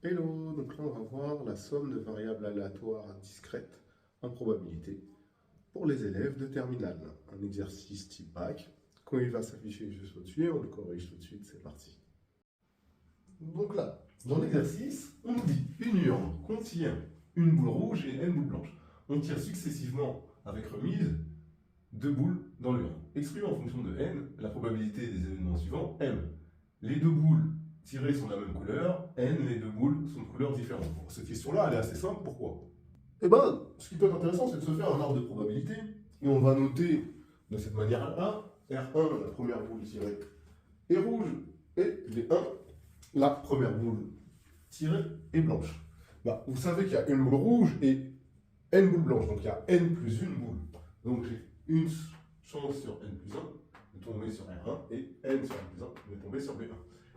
Hello, donc là on va voir la somme de variables aléatoires discrètes en probabilité pour les élèves de terminale. Un exercice type bac. Quand il va s'afficher juste au-dessus, on le corrige tout de suite, c'est parti. Donc là, dans l'exercice, on nous dit une urne contient une boule rouge et n boules blanches. On tire successivement avec remise deux boules dans l'urne. Exprimez en fonction de n la probabilité des événements suivants. M. Les deux boules tirées sont de la même couleur. N. Les deux boules sont de couleurs différentes. Bon, cette question-là, elle est assez simple. Pourquoi? Eh bien, ce qui peut être intéressant, c'est de se faire un arbre de probabilité. Et on va noter de cette manière-là, R1, la première boule tirée, est rouge. Et les 1, la première boule tirée est blanche. Bah, vous savez qu'il y a une boule rouge et n boules blanches. Donc il y a n plus une boule. Donc j'ai une chance sur n plus 1 de tomber sur R1 et n sur n plus 1 de tomber sur B1.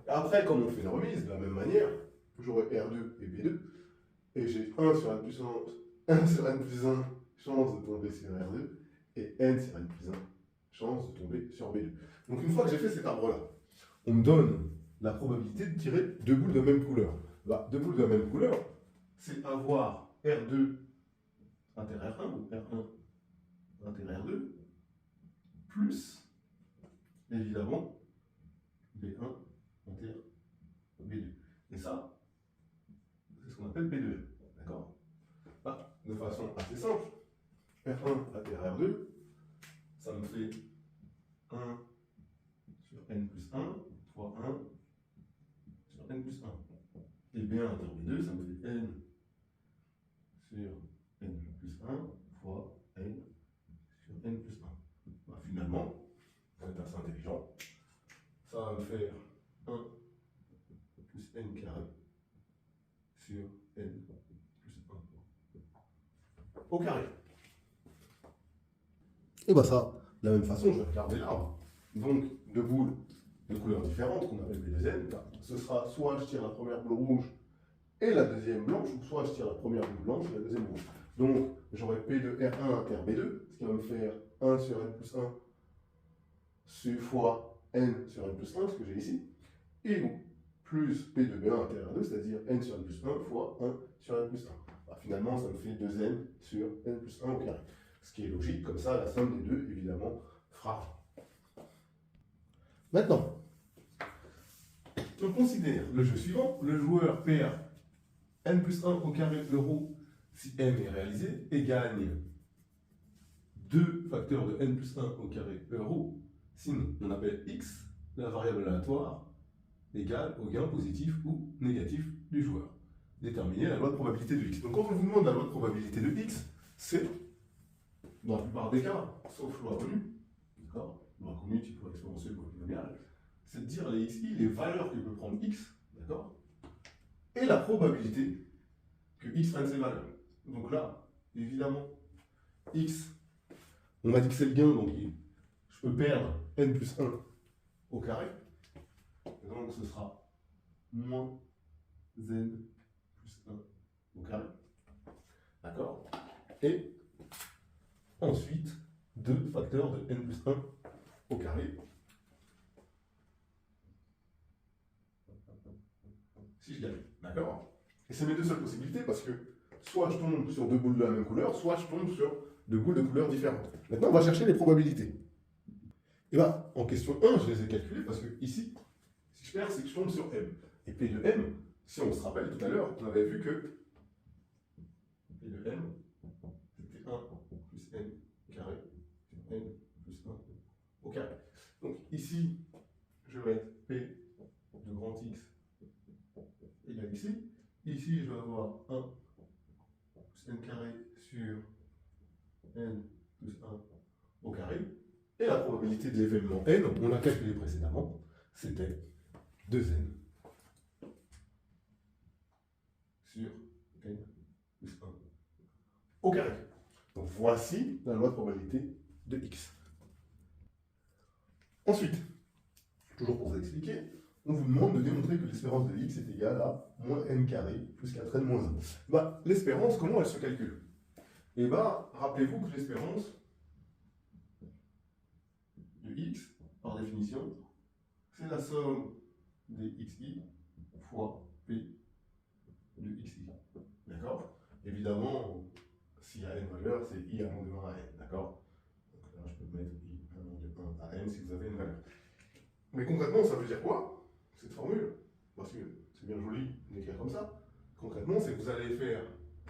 Et après, comme on fait une remise, de la même manière, j'aurai R2 et B2. Et j'ai 1 sur n plus 1, 1 sur n plus 1 chance de tomber sur R2 et n sur n plus 1 chance de tomber sur B2. Donc une fois que j'ai fait cet arbre-là, on me donne la probabilité de tirer deux boules de même couleur. Bah, deux boules de la même couleur, c'est avoir R2 inter R1 ou R1 inter R2 plus, évidemment, B1 inter B2. Et ça, c'est ce qu'on appelle P2M. D'accord? Bah, de façon assez simple, R1 inter R2, ça me fait 1 sur n plus 1 fois 1 sur n plus 1. Et B1 inter B2, ça me fait n sur n plus 1 fois n sur n plus 1. Bah, finalement, on est assez intelligent. Ça va me faire 1 plus n carré sur n plus 1 au carré. Et bah ça, de la même façon, je vais regarder l'arbre. Donc, deux boules de couleurs différentes, qu'on appelle B2N, ce sera soit je tire la première boule rouge et la deuxième blanche, ou soit je tire la première boule blanche et la deuxième rouge. Donc, j'aurai P de R1 inter B2, ce qui va me faire 1 sur n plus 1 fois n sur n plus 1, ce que j'ai ici, et donc, plus P de B1 inter R2, c'est-à-dire n sur n plus 1 fois 1 sur n plus 1. Bah, finalement, ça me fait 2n sur n plus 1 au carré. Ce qui est logique, comme ça, la somme des deux, évidemment, fera. Maintenant, on considère le jeu suivant. Le joueur perd n plus 1 au carré euro si m est réalisé et gagne 2 facteurs de n plus 1 au carré euro si on appelle x la variable aléatoire égale au gain positif ou négatif du joueur. Déterminer la loi de probabilité de x. Donc quand on vous demande la loi de probabilité de x, c'est, dans la plupart des cas, sauf loi connue, d'accord, loi connue type loi exponentielle ou polynomiale, c'est de dire ici les valeurs que peut prendre x, d'accord, et la probabilité que x prenne ces valeurs. Donc là, évidemment, x, on m'a dit que c'est le gain, donc je peux perdre n plus 1 au carré, et donc ce sera moins n plus 1 au carré. D'accord? Et ensuite, 2 facteurs de n plus 1 au carré. Si je gagne. D'accord? Et c'est mes deux seules possibilités parce que soit je tombe sur deux boules de la même couleur, soit je tombe sur deux boules de couleurs différentes. Maintenant, on va chercher les probabilités. Et bien, en question 1, je les ai calculées parce que ici, si je perds, c'est que je tombe sur m. Et P de m, si on se rappelle tout à l'heure, on avait vu que P de m, c'était 1 plus n carré sur n plus 1 au carré. Donc ici, je vais mettre P de grand X égale ici. Ici, je vais avoir 1 plus n carré sur n plus 1 au carré. Et la probabilité de l'événement n, on l'a calculé précédemment, c'était 2n sur n plus 1 au carré. Donc voici la loi de probabilité de x. Ensuite, toujours pour vous expliquer, on vous demande de démontrer que l'espérance de x est égale à moins n carré plus 4n moins 1. Bah, l'espérance, comment elle se calcule? Et bah, rappelez-vous que l'espérance de x, par définition, c'est la somme des xi fois p évidemment, s'il y a n valeurs, c'est i allant de 1 à n, d'accord? Donc là, je peux mettre i allant de 1 à n si vous avez une valeur. Mais concrètement, ça veut dire quoi, cette formule? Parce que c'est bien joli d'écrire comme ça. Concrètement, c'est que vous allez faire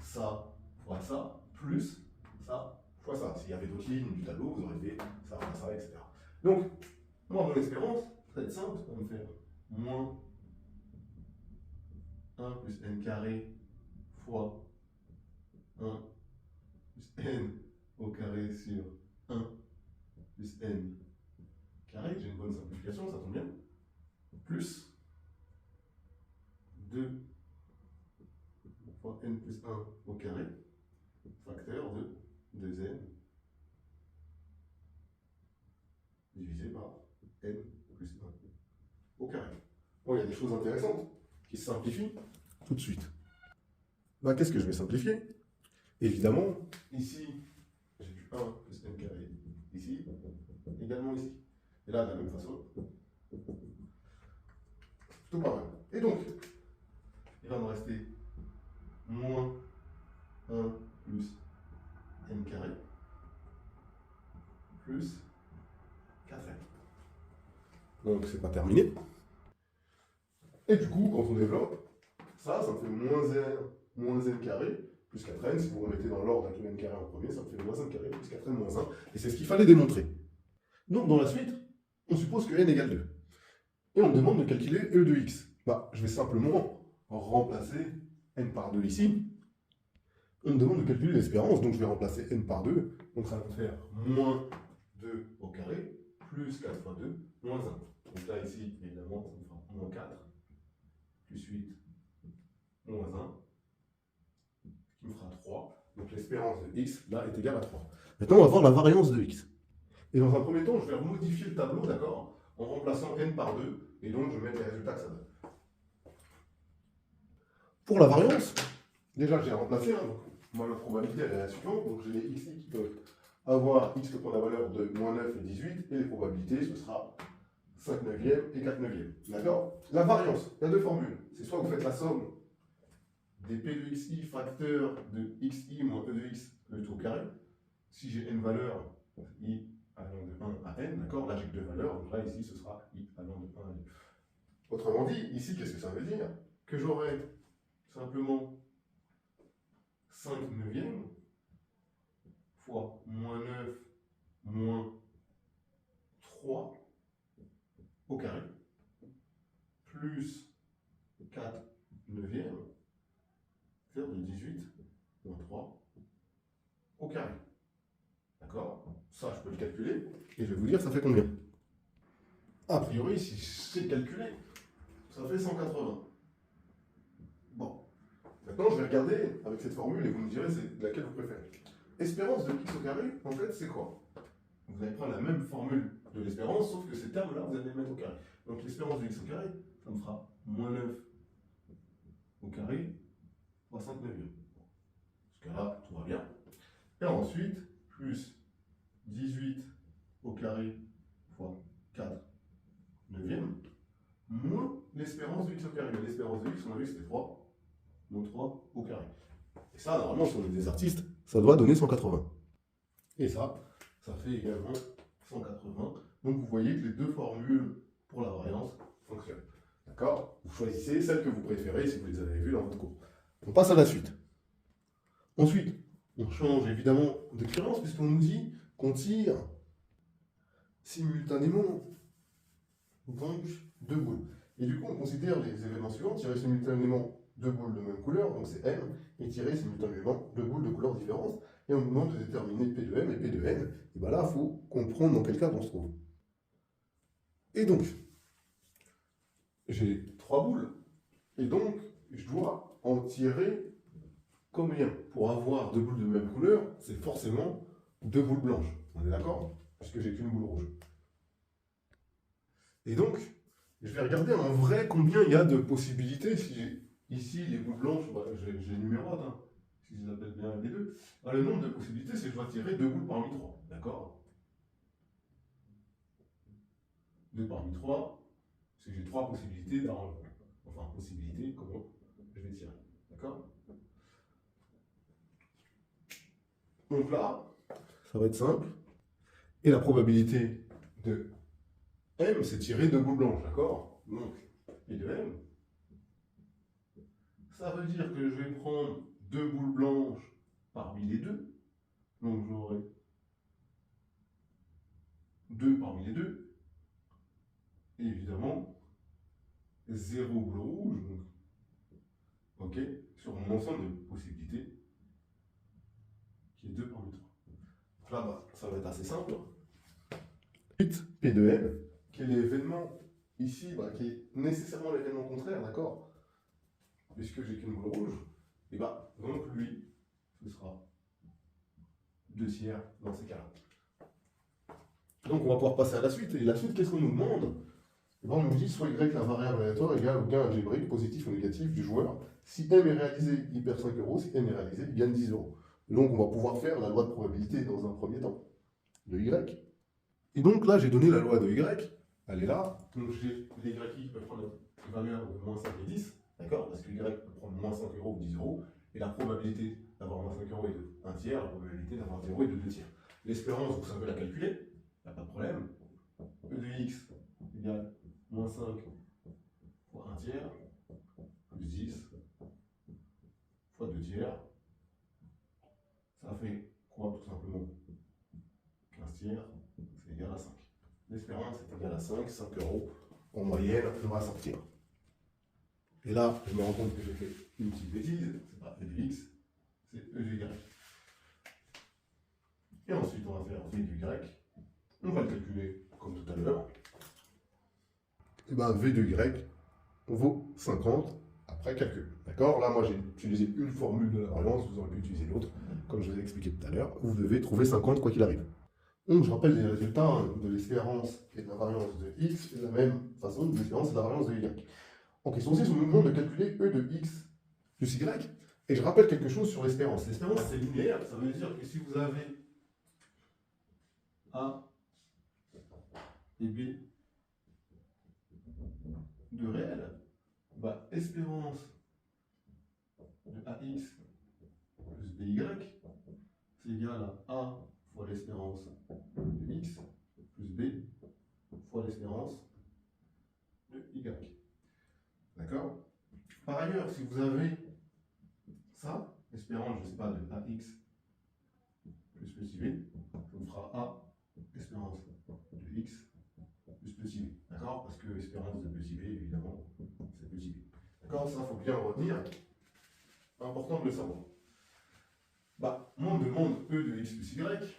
ça fois ça, plus ça fois ça. S'il y avait d'autres lignes du tableau, vous aurez fait ça fois ça, etc. Donc, moi, mon espérance, ça va être simple, ça va me faire moins 1 plus n carré fois 1 plus n au carré sur 1 plus n carré, j'ai une bonne simplification, ça tombe bien, plus 2 fois n plus 1 au carré, facteur de 2n divisé par n plus 1 au carré. Bon, il y a des choses intéressantes qui se simplifient tout de suite. Bah, qu'est-ce que je vais simplifier? Évidemment, ici, j'ai du 1 plus n carré ici, également ici. Et là, de la même façon, c'est plutôt pas mal. Et donc, il va me rester moins 1 plus n carré plus 4n. Donc, c'est pas terminé. Et du coup, quand on développe, ça me fait moins n carré plus 4n. Si vous remettez dans l'ordre avec le n carré en premier, ça me fait moins n carré plus 4n moins 1. Et c'est ce qu'il fallait démontrer. Donc, dans la suite, on suppose que n égale 2. Et on me demande de calculer e de x. Bah, je vais simplement remplacer n par 2 ici. On me demande de calculer l'espérance, donc je vais remplacer n par 2. Donc ça va me faire moins 2 au carré, plus 4 fois 2, moins 1. Donc là, ici, évidemment, ça me fera moins 4, plus 8, moins 1, qui me fera 3. Donc l'espérance de x, là, est égale à 3. Maintenant, on va voir la variance de x. Et dans un premier temps, je vais modifier le tableau, d'accord, en remplaçant n par 2, et donc je vais mettre les résultats que ça donne. Pour la variance, déjà j'ai remplacé, hein, donc, moi la probabilité elle est la suivante, donc j'ai les xi qui peuvent avoir x le point de la valeur de moins 9 et 18, et les probabilités ce sera 5 neuvième et 4 neuvième. D'accord? La variance, il y a deux formules. C'est soit vous faites la somme des p de xi facteur de xi moins e de x le tout au carré. Si j'ai n valeurs, i allant de 1 à n, d'accord? Là j'ai que deux valeurs, donc là ici ce sera i allant de 1 à n. Autrement dit, ici qu'est-ce que ça veut dire? Que j'aurai simplement 5 neuvièmes fois moins 9 moins 3 au carré, plus 4 neuvièmes, faire de 18 moins 3 au carré. D'accord? Ça, je peux le calculer, et je vais vous dire ça fait combien. A priori, si je sais calculer, ça fait 180. Bon. Maintenant, je vais regarder avec cette formule, et vous me direz c'est laquelle vous préférez. Espérance de x au carré, en fait, c'est quoi? Vous allez prendre la même formule de l'espérance, sauf que ces termes-là, vous allez les mettre au carré. Donc l'espérance de x au carré, ça me fera moins 9 au carré fois 5 neuvième. Parce que là, tout va bien. Et ensuite, plus 18 au carré fois 4 neuvième, moins l'espérance de x au carré. Mais l'espérance de x, on a vu que c'était 3, moins 3 au carré. Et ça, normalement, si on est des artistes, ça doit donner 180. Et ça fait également 180. Donc vous voyez que les deux formules pour la variance fonctionnent. D'accord? Vous choisissez celle que vous préférez si vous les avez vues dans votre cours. On passe à la suite. Ensuite, on change évidemment d'expérience puisqu'on nous dit qu'on tire simultanément donc deux boules. Et du coup, on considère les événements suivants: tirer simultanément deux boules de même couleur, donc c'est M, et tirer simultanément deux boules de couleurs différentes. Et on nous demande de déterminer P de M et P de N. Et bien là, il faut comprendre dans quel cadre on se trouve. Et donc, j'ai trois boules. Et donc, je dois en tirer combien? Pour avoir deux boules de même couleur, c'est forcément deux boules blanches. On est d'accord? Puisque j'ai qu'une boule rouge. Et donc, je vais regarder en vrai combien il y a de possibilités. Si j'ai ici les boules blanches, bah, j'ai numérote, hein, si je les appelle bien les deux. Bah, le nombre de possibilités, c'est que je dois tirer deux boules parmi trois. D'accord? Deux parmi trois, c'est que j'ai trois possibilités enfin, possibilités, comment je vais tirer. D'accord? Donc là, ça va être simple. Et la probabilité de M, c'est tirer deux boules blanches, d'accord? Donc, P de M, ça veut dire que je vais prendre deux boules blanches parmi les deux. Donc j'aurai 2 parmi les deux. Et évidemment, 0 boule rouge. Donc, ok, sur mon ensemble de possibilités, qui est 2 parmi 3. Donc là, bah, ça va être assez simple. Ensuite, P de M, qui est l'événement ici, bah, qui est nécessairement l'événement contraire, d'accord? Puisque j'ai qu'une boule rouge, et bah, donc lui, ce sera 2 tiers dans ces cas-là. Donc on va pouvoir passer à la suite. Et la suite, qu'est-ce qu'on nous demande? Et ben, on nous dit soit y la variable aléatoire égale au gain algébrique positif ou négatif du joueur. Si M est réalisé, il perd 5 euros. Si M est réalisé, il gagne 10 euros. Et donc on va pouvoir faire la loi de probabilité dans un premier temps, de Y. Et donc là, j'ai donné la loi de Y. Elle est là. Donc j'ai les Y qui peuvent prendre une valeur de moins 5 et 10. D'accord? Parce que Y peut prendre moins 5 euros ou 10 euros. Et la probabilité d'avoir moins 5 euros est de 1 tiers. La probabilité d'avoir 0 est de 2 tiers. L'espérance, vous savez la calculer. Il n'y a pas de problème. E de X égale moins 5 fois 1 tiers, plus 10 fois 2 tiers. Ça fait quoi tout simplement? 15 tiers, c'est égal à 5. L'espérance est égale à 5 euros en moyenne, on va sortir. Et là, je me rends compte que j'ai fait une petite bêtise, c'est pas E de X, c'est E de Y. Et ensuite, on va faire V de Y. On va le calculer comme tout à l'heure. Et bien, V de Y vaut 50 après calcul. D'accord? Là, moi, j'ai utilisé une formule de la variance, vous aurez pu utiliser l'autre, comme je vous ai expliqué tout à l'heure. Vous devez trouver 50 quoi qu'il arrive. Donc, je rappelle les résultats de l'espérance et de la variance de X de la même façon de l'espérance et de la variance de Y. En question 6, on nous demande de calculer E de X plus Y. Et je rappelle quelque chose sur l'espérance. L'espérance, c'est linéaire. Ça veut dire que si vous avez A et B de réel, bah, espérance de AX plus BY, c'est égal à A fois l'espérance de X plus B fois l'espérance de Y. D'accord? Par ailleurs, si vous avez ça, espérance, je ne sais pas, de AX plus petit b, ça vous fera A espérance de X plus petit b. D'accord? Parce que espérance de petit b, évidemment, c'est petit b. D'accord? Ça, il faut bien le retenir. Important de le savoir. Bah, moi, on me demande E de X plus Y.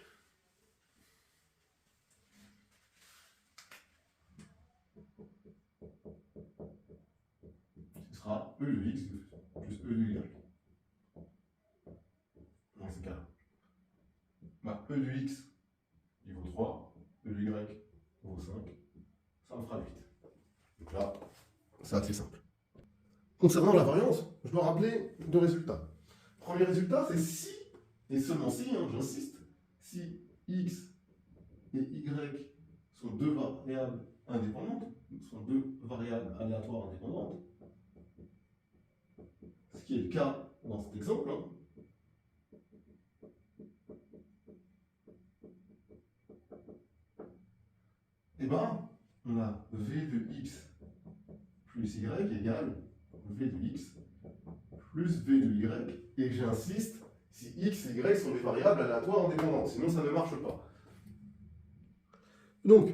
Ce sera E de X plus E de Y. Dans ce cas-là. Bah, E de X, il vaut 3. E de Y vaut 5. Ça me fera 8. Donc là, c'est assez simple. Concernant la variance, je dois rappeler deux résultats. Premier résultat, c'est si, et seulement si, hein, j'insiste, si X et Y sont deux variables indépendantes, sont deux variables aléatoires indépendantes, ce qui est le cas dans cet exemple, hein. Et bien, on a V de X plus Y égale V de X plus V de Y, et j'insiste, si X et Y sont des variables aléatoires indépendantes, sinon ça ne marche pas. Donc,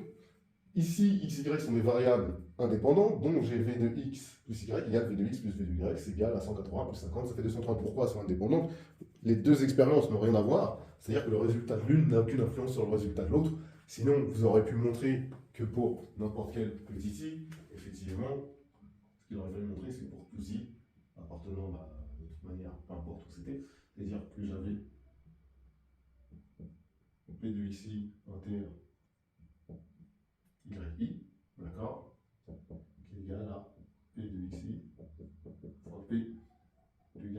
ici, X et Y sont des variables indépendantes, donc j'ai V de X plus Y égale V de X plus V de Y, c'est égal à 180 plus 50, ça fait 230. Pourquoi elles sont indépendantes? Les deux expériences n'ont rien à voir, c'est-à-dire que le résultat de l'une n'a aucune influence sur le résultat de l'autre. Sinon, vous aurez pu montrer que pour n'importe quel petit i, effectivement, ce qu'il aurait fallu montrer, c'est pour tous i, appartenant de toute manière, peu importe où c'était, c'est-à-dire que j'avais P de xi inter yi, d'accord, qui est égal à P de xi fois P de yi,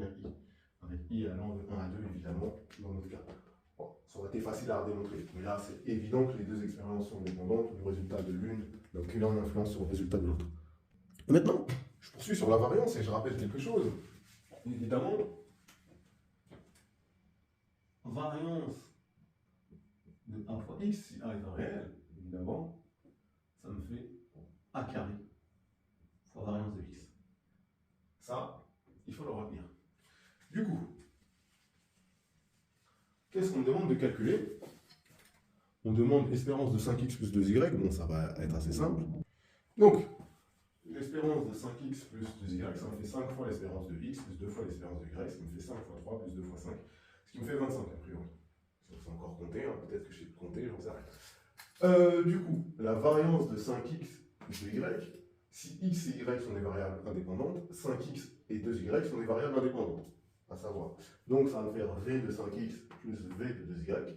avec i allant de 1 à 2, évidemment, dans notre cas. Bon, ça aurait été facile à démontrer, mais là, c'est évident que les deux expériences sont indépendantes, le résultat de l'une n'a aucune influence sur le résultat de l'autre. Maintenant, je poursuis sur la variance et je rappelle quelque chose. Évidemment, variance de a fois x, si a est un réel, évidemment, ça me fait a carré fois variance de x. Ça, il faut le retenir. Du coup, qu'est-ce qu'on me demande de calculer? On demande l'espérance de 5x plus 2y, bon ça va être assez simple. Donc, l'espérance de 5x plus 2y, ça me fait 5 fois l'espérance de x plus 2 fois l'espérance de y, ce qui me fait 5 fois 3 plus 2 fois 5, ce qui me fait 25 a priori. C'est encore compter, hein. Peut-être que je sais compter, j'en sais rien. Du coup, la variance de 5x plus 2y, si x et y sont des variables indépendantes, 5x et 2y sont des variables indépendantes, à savoir. Donc ça va me faire v de 5x plus v de 2y,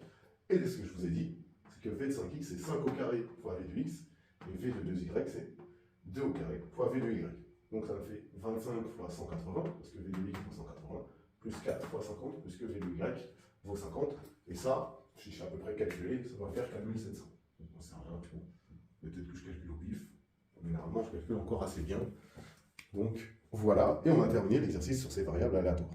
et ce que je vous ai dit, c'est que v de 5x c'est 5 au carré fois v de x, et v de 2y c'est 2 au carré fois v de y. Donc ça me fait 25 fois 180, parce que v de x vaut 180, plus 4 fois 50, puisque v de y vaut 50, et ça, si je sais à peu près calculer, ça va faire 4700. J'en sais rien, tu vois. Peut-être que je calcule au pif, mais normalement je calcule encore assez bien. Donc voilà, et on a terminé l'exercice sur ces variables aléatoires.